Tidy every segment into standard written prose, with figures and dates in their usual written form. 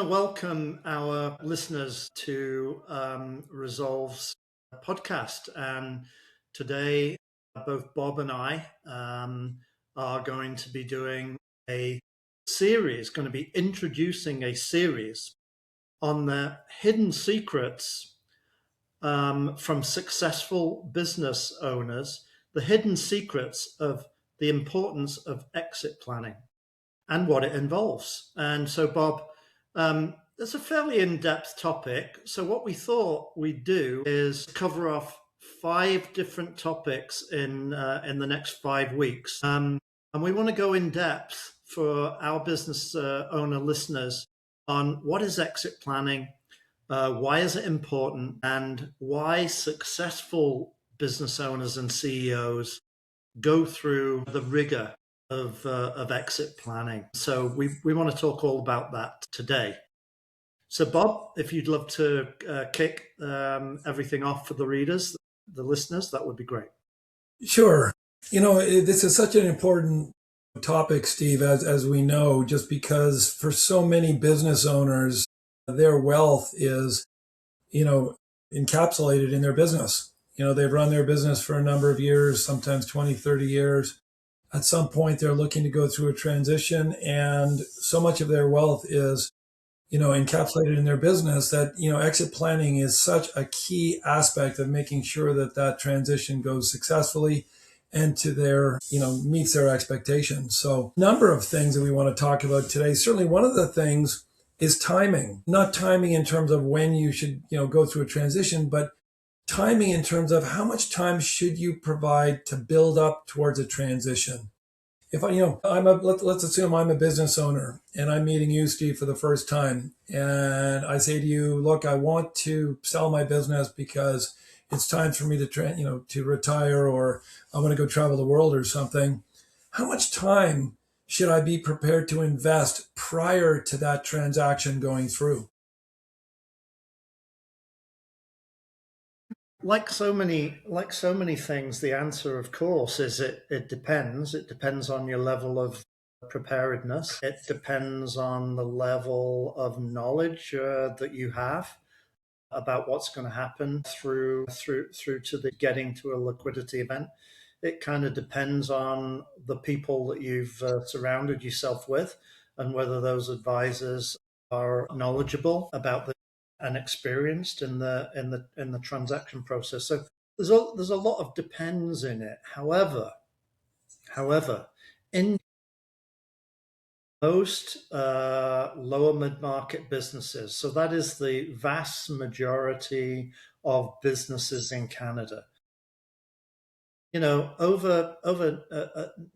to welcome our listeners to Rizolve's podcast. And today, both Bob and I are going to be doing a series, going to be introducing a series on the hidden secrets from successful business owners, the hidden secrets of the importance of exit planning and what it involves. And so, Bob, it's a fairly in-depth topic. So what we thought we'd do is cover off 5 different topics in the next 5 weeks. And we want to go in depth for our business owner listeners on what is exit planning, why is it important, and why successful business owners and CEOs go through the rigor of exit planning. So we want to talk all about that today. So Bob, if you'd love to kick everything off for the readers, the listeners, that would be great. Sure. This is such an important topic, Steve, as we know, just because for so many business owners, their wealth is, encapsulated in their business. They've run their business for a number of years, sometimes 20, 30 years. At some point, they're looking to go through a transition, and so much of their wealth is, encapsulated in their business that, exit planning is such a key aspect of making sure that that transition goes successfully and to their, meets their expectations. So a number of things that we want to talk about today. Certainly one of the things is timing, not timing in terms of when you should, go through a transition, but timing in terms of how much time should you provide to build up towards a transition. If let's assume I'm a business owner and I'm meeting you, Steve, for the first time, and I say to you, look, I want to sell my business because it's time for me to retire, or I want to go travel the world or something. How much time should I be prepared to invest prior to that transaction going through? Like so many things, the answer, of course, is it depends. It depends on your level of preparedness. It depends on the level of knowledge that you have about what's going to happen through to the getting to a liquidity event. It kind of depends on the people that you've surrounded yourself with, and whether those advisors are knowledgeable about and experienced in the transaction process. So there's a lot of depends in it. However, in most lower mid-market businesses, so that is the vast majority of businesses in Canada. Over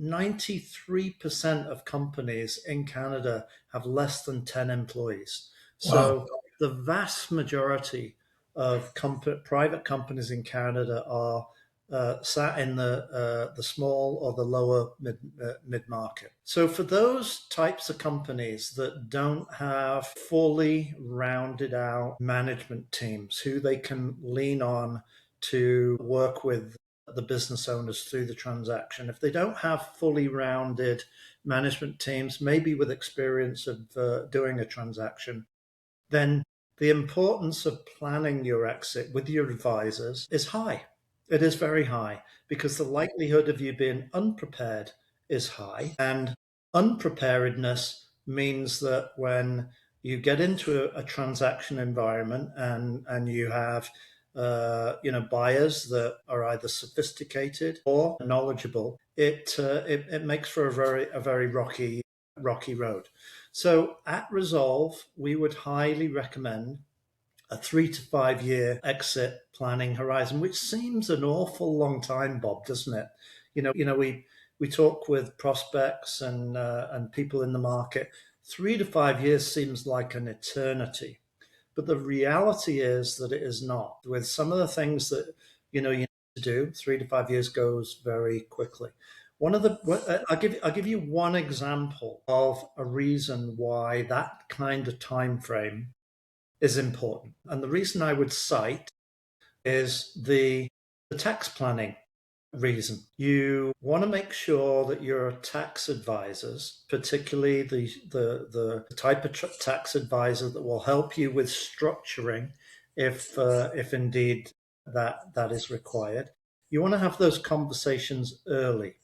93% of companies in Canada have less than 10 employees. So Wow. the vast majority of private companies in Canada are sat in the small or the lower mid market. So for those types of companies that don't have fully rounded out management teams who they can lean on to work with the business owners through the transaction, if they don't have fully rounded management teams, maybe with experience of doing a transaction, then the importance of planning your exit with your advisors is high. It is very high, because the likelihood of you being unprepared is high. And unpreparedness means that when you get into a transaction environment and you have buyers that are either sophisticated or knowledgeable, it makes for a very rocky road. So at Rizolve, we would highly recommend a 3 to 5 year exit planning horizon, which seems an awful long time, Bob, doesn't it? We talk with prospects and people in the market. 3 to 5 years seems like an eternity, but the reality is that it is not. With some of the things that you need to do, 3 to 5 years goes very quickly. I'll give you one example of a reason why that kind of time frame is important. And the reason I would cite is the tax planning reason. You want to make sure that your tax advisors, particularly the type of tax advisor that will help you with structuring, if indeed that is required, you want to have those conversations early,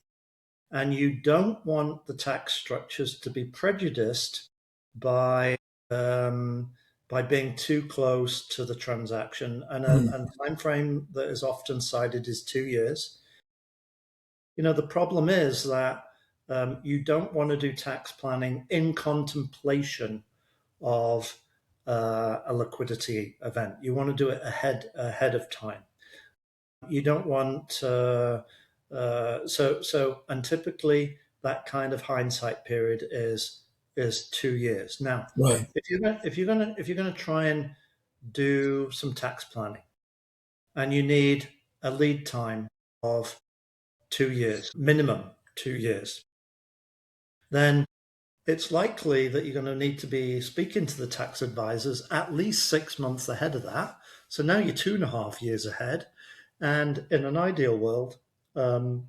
and you don't want the tax structures to be prejudiced by um, by being too close to the transaction. And a time frame that is often cited is 2 years. The problem is that you don't want to do tax planning in contemplation of a liquidity event. You want to do it ahead of time. You don't want and typically that kind of hindsight period is 2 years. Now, Right. if you're gonna try and do some tax planning, and you need a lead time of 2 years, minimum 2 years, then it's likely that you're going to need to be speaking to the tax advisors at least 6 months ahead of that. So now you're 2.5 years ahead. And in an ideal world, um,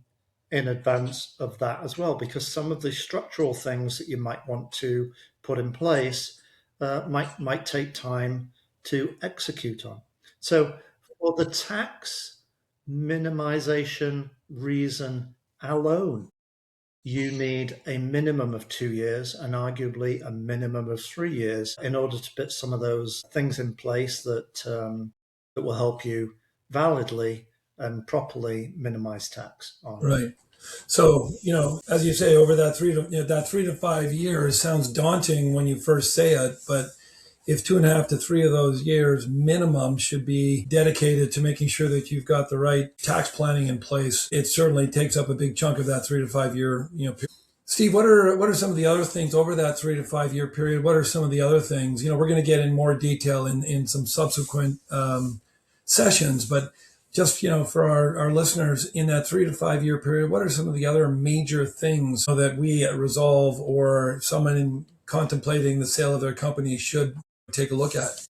in advance of that as well, because some of the structural things that you might want to put in place might take time to execute on. So for the tax minimization reason alone, you need a minimum of 2 years and arguably a minimum of 3 years in order to put some of those things in place that will help you validly and properly minimize tax on. Right. So, as you say, over that 3 to 5 years sounds daunting when you first say it, but if 2.5 to 3 of those years minimum should be dedicated to making sure that you've got the right tax planning in place, it certainly takes up a big chunk of that 3 to 5 year, period. Steve, what are some of the other things over that 3 to 5 year period? What are some of the other things? We're going to get in more detail in some subsequent sessions, but just for our listeners in that 3 to 5 year period, what are some of the other major things that we at Rizolve or someone contemplating the sale of their company should take a look at?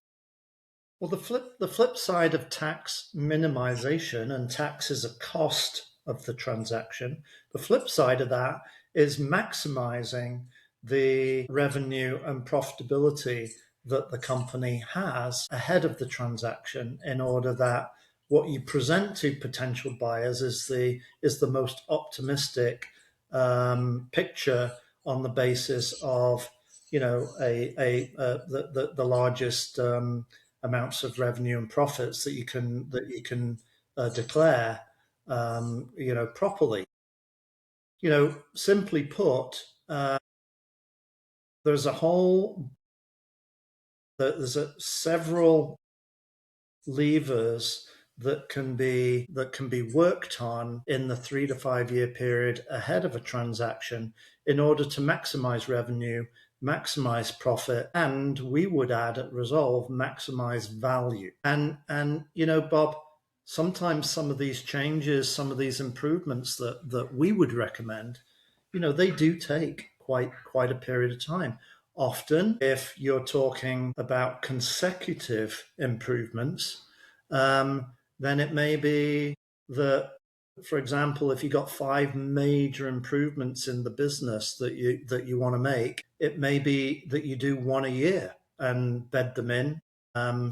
Well, the flip side of tax minimization, and tax is a cost of the transaction. The flip side of that is maximizing the revenue and profitability that the company has ahead of the transaction, in order that what you present to potential buyers is the most optimistic picture, on the basis of the largest amounts of revenue and profits that you can declare, properly. Simply put, there's a whole there's several levers that can be worked on in the 3 to 5 year period ahead of a transaction, in order to maximize revenue, maximize profit, and we would add at Rizolve, maximize value. And Bob, sometimes some of these changes, some of these improvements that we would recommend, they do take quite a period of time. Often, if you're talking about consecutive improvements, then it may be that, for example, if you got 5 major improvements in the business that you want to make, it may be that you do one a year and bed them in.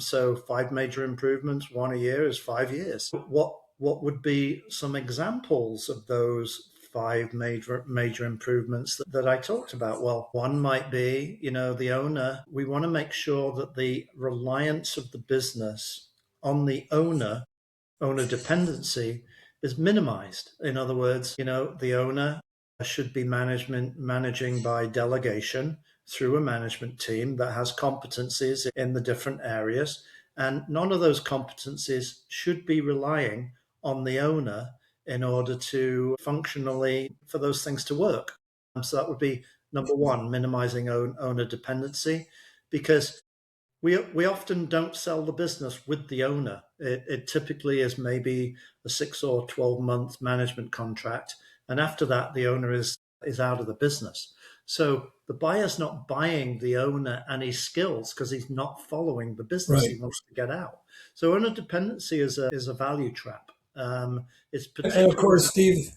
So 5 major improvements, one a year, is 5 years. What would be some examples of those 5 major improvements that I talked about? Well, one might be, the owner. We want to make sure that the reliance of the business on the owner dependency, is minimized. In other words, the owner should be managing by delegation through a management team that has competencies in the different areas, and none of those competencies should be relying on the owner in order to functionally, for those things to work. So that would be number one, minimizing owner dependency, because we often don't sell the business with the owner. It typically is maybe a 6 or 12 month management contract, and after that, the owner is out of the business. So the buyer's not buying the owner and his skills, because he's not following the business. Right. He wants to get out. So owner dependency is a value trap. It's And of particularly course, Steve,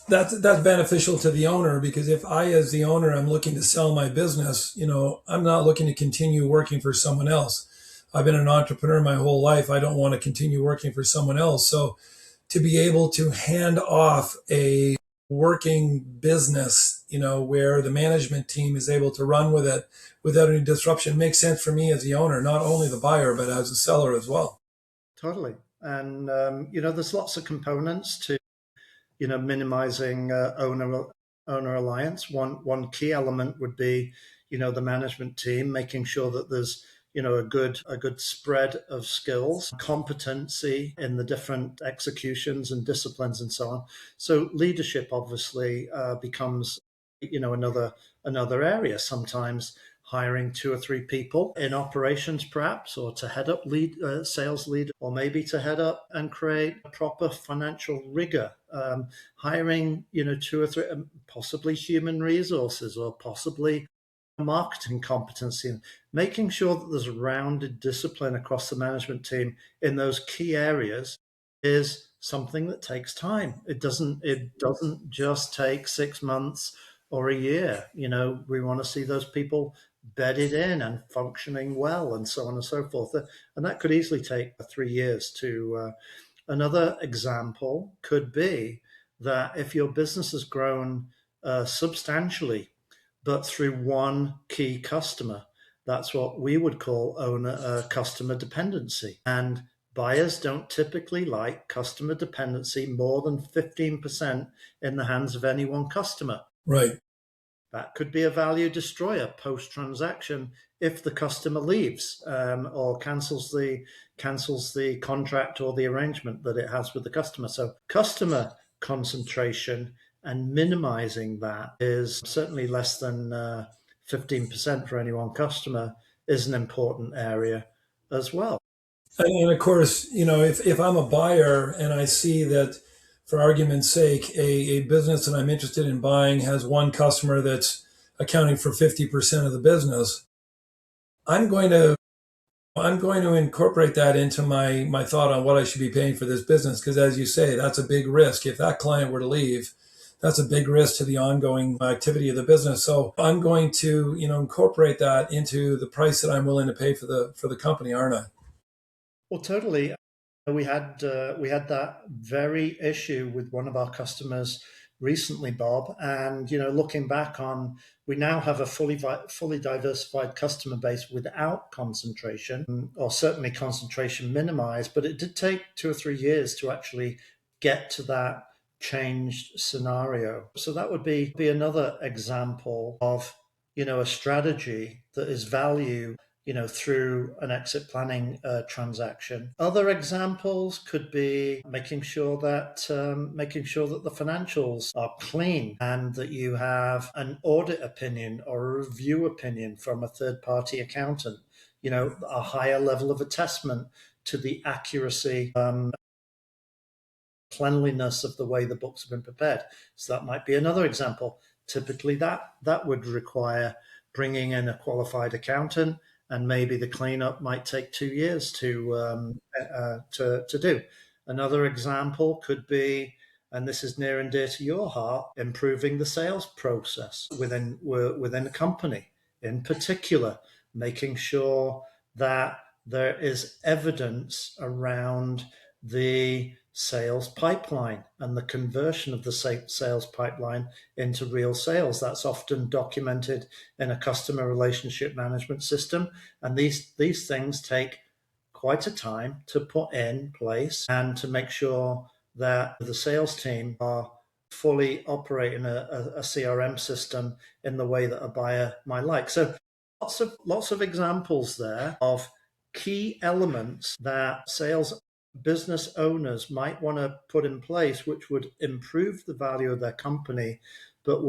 that's beneficial to the owner because if I, as the owner, I'm looking to sell my business, I'm not looking to continue working for someone else. I've been an entrepreneur my whole life. I don't want to continue working for someone else. So to be able to hand off a working business, where the management team is able to run with it without any disruption makes sense for me as the owner, not only the buyer, but as a seller as well. totally. And there's lots of components to minimizing owner alliance. One key element would be the management team making sure that there's a good spread of skills, competency in the different executions and disciplines and so on. So leadership obviously becomes another area. Sometimes hiring two or three people in operations, perhaps, or to head up sales lead, or maybe to head up and create a proper financial rigor. Hiring, two or three, possibly human resources, or possibly marketing competency, and making sure that there's rounded discipline across the management team in those key areas is something that takes time. It doesn't just take 6 months or a year. We want to see those people bedded in and functioning well and so on and so forth. And that could easily take 3 years to another example could be that if your business has grown substantially but through one key customer. That's what we would call owner customer dependency. And buyers don't typically like customer dependency more than 15% in the hands of any one customer. Right. That could be a value destroyer post transaction if the customer leaves or cancels the contract or the arrangement that it has with the customer. So customer concentration and minimizing that is certainly less than 15% for any one customer is an important area as well. And of course, if I'm a buyer and I see that, for argument's sake, a business that I'm interested in buying has one customer that's accounting for 50% of the business, I'm going to incorporate that into my thought on what I should be paying for this business. Because as you say, that's a big risk. If that client were to leave, that's a big risk to the ongoing activity of the business. So I'm going to, incorporate that into the price that I'm willing to pay for the company, aren't I? Well, totally. We had that very issue with one of our customers recently, Bob. And looking back on, we now have a fully diversified customer base without concentration, or certainly concentration minimized. But it did take 2 or 3 years to actually get to that changed scenario. So that would be another example of a strategy that is value through an exit planning transaction. Other examples could be making sure that the financials are clean and that you have an audit opinion or a review opinion from a third party accountant. A higher level of attestment to the accuracy, cleanliness of the way the books have been prepared. So that might be another example. Typically, that would require bringing in a qualified accountant, and maybe the cleanup might take 2 years to do. Another example could be, and this is near and dear to your heart, improving the sales process within a company. In particular, making sure that there is evidence around the sales pipeline and the conversion of the sales pipeline into real sales. That's often documented in a customer relationship management system. And these things take quite a time to put in place and to make sure that the sales team are fully operating a CRM system in the way that a buyer might like. So lots of examples there of key elements that sales business owners might want to put in place, which would improve the value of their company, but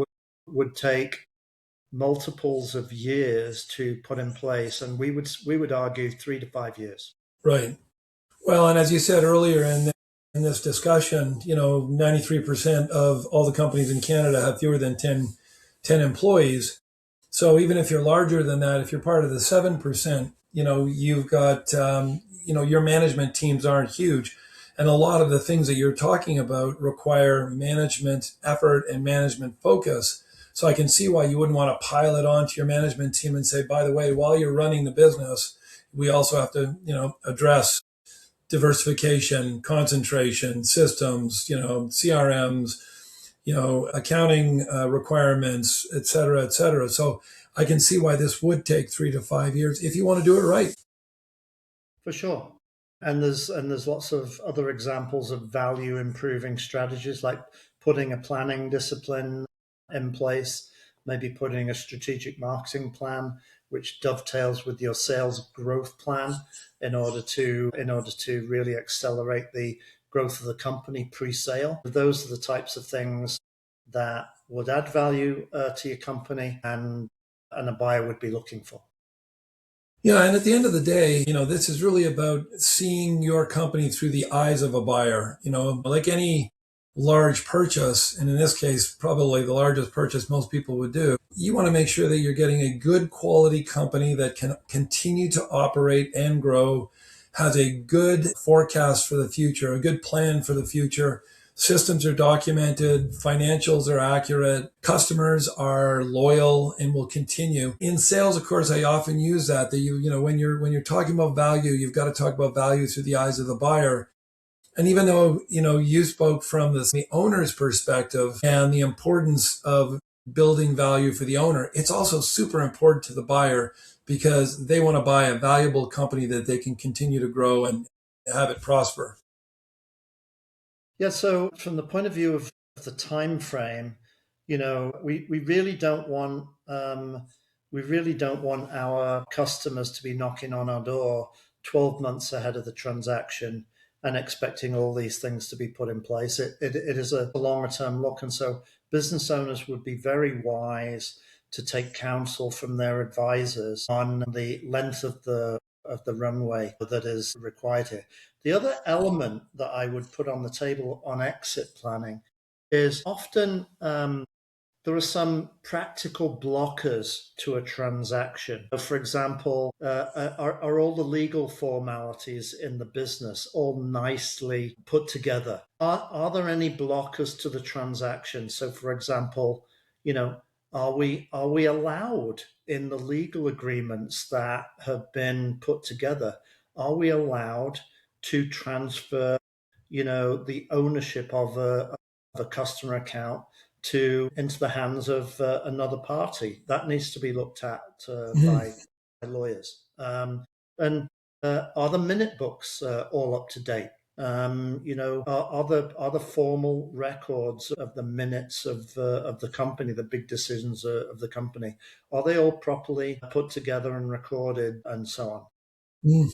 would take multiples of years to put in place. And we would argue 3 to 5 years. Right. Well, and as you said earlier in this discussion, 93% of all the companies in Canada have fewer than 10 employees. So even if you're larger than that, if you're part of the 7%, you've got, your management teams aren't huge. And a lot of the things that you're talking about require management effort and management focus. So I can see why you wouldn't want to pile it onto your management team and say, by the way, while you're running the business, we also have to, address diversification, concentration, systems, CRMs, accounting requirements, et cetera, et cetera. So I can see why this would take 3 to 5 years if you want to do it right. For sure. And there's lots of other examples of value improving strategies, like putting a planning discipline in place, maybe putting a strategic marketing plan which dovetails with your sales growth plan in order to really accelerate the growth of the company pre-sale. Those are the types of things that would add value to your company, and a buyer would be looking for. Yeah, and at the end of the day, this is really about seeing your company through the eyes of a buyer. Like any large purchase, and in this case, probably the largest purchase most people would do, you want to make sure that you're getting a good quality company that can continue to operate and grow, has a good forecast for the future, a good plan for the future. Systems are documented, financials are accurate, customers are loyal and will continue. In sales, of course, I often use that when you're talking about value, you've got to talk about value through the eyes of the buyer. And even though, you spoke from the owner's perspective and the importance of building value for the owner, it's also super important to the buyer because they want to buy a valuable company that they can continue to grow and have it prosper. Yeah, so from the point of view of the time frame, we really don't want our customers to be knocking on our door 12 months ahead of the transaction and expecting all these things to be put in place. It is a longer term look, and so business owners would be very wise to take counsel from their advisors on the length of the runway that is required here. The other element that I would put on the table on exit planning is often there are some practical blockers to a transaction. For example, are all the legal formalities in the business all nicely put together? Are there any blockers to the transaction? So, for example, are we allowed in the legal agreements that have been put together? Are we allowed to transfer, the ownership of a customer account into the hands of another party? That needs to be looked at Mhm. by lawyers. And are the minute books all up to date? Are the formal records of the minutes of the company, the big decisions of the company, are they all properly put together and recorded, and so on? Mm.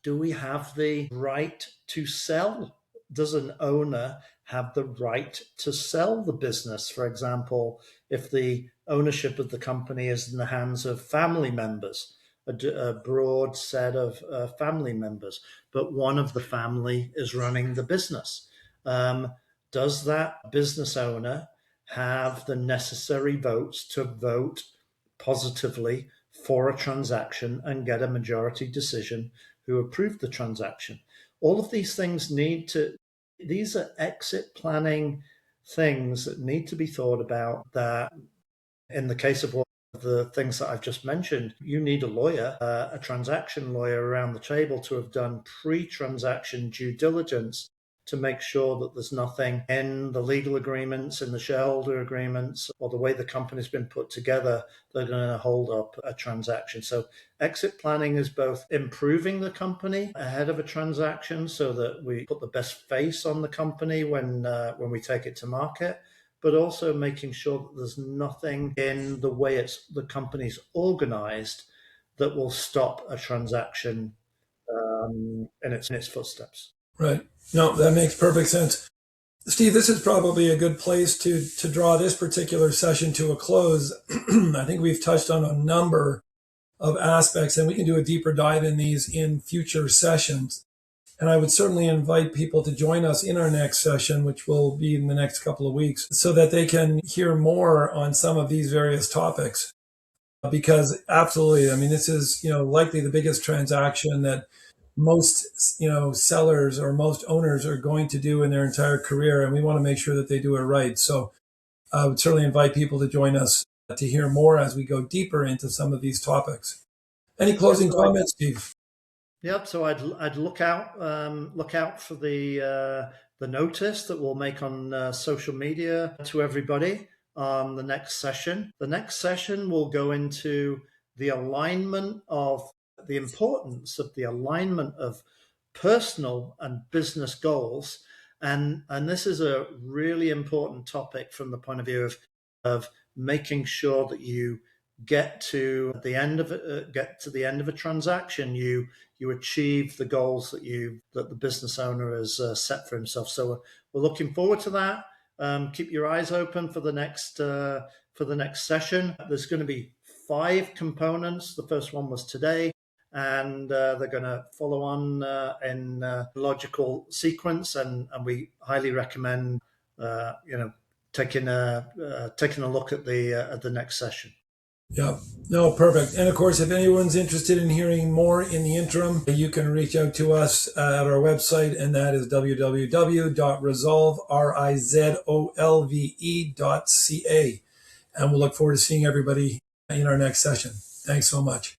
Do we have the right to sell? Does an owner have the right to sell the business? For example, if the ownership of the company is in the hands of family members, a broad set of family members, but one of the family is running the business. Um, does that business owner have the necessary votes to vote positively for a transaction and get a majority decision who approved the transaction? All of these things these are exit planning things that need to be thought about, that in the case of one of the things that I've just mentioned, you need a lawyer, a transaction lawyer around the table to have done pre-transaction due diligence to make sure that there's nothing in the legal agreements, in the shareholder agreements, or the way the company's been put together that are going to hold up a transaction. So exit planning is both improving the company ahead of a transaction so that we put the best face on the company when we take it to market, but also making sure that there's nothing in the way the company's organized that will stop a transaction in its footsteps. Right. No, that makes perfect sense. Steve, this is probably a good place to draw this particular session to a close. I think we've touched on a number of aspects, and we can do a deeper dive in these in future sessions. And I would certainly invite people to join us in our next session, which will be in the next couple of weeks, so that they can hear more on some of these various topics. Because absolutely, I mean, this is likely the biggest transaction that most, sellers or most owners are going to do in their entire career. And we want to make sure that they do it right. So I would certainly invite people to join us to hear more as we go deeper into some of these topics. Any Yep. closing comments, Steve? Yep. So I'd look out for the notice that we'll make on social media to everybody on the next session. The next session will go into the alignment of the importance of the alignment of personal and business goals, and this is a really important topic from the point of view of making sure that you get to the end of a transaction, you achieve the goals that the business owner has set for himself. So we're looking forward to that. Keep your eyes open for the next session. There's going to be 5 components. The first one was today, and they're going to follow on in logical sequence. And we highly recommend taking a look at the next session. Yeah, no, perfect. And of course, if anyone's interested in hearing more in the interim, you can reach out to us at our website, and that is www.rizolve.ca. And we'll look forward to seeing everybody in our next session. Thanks so much.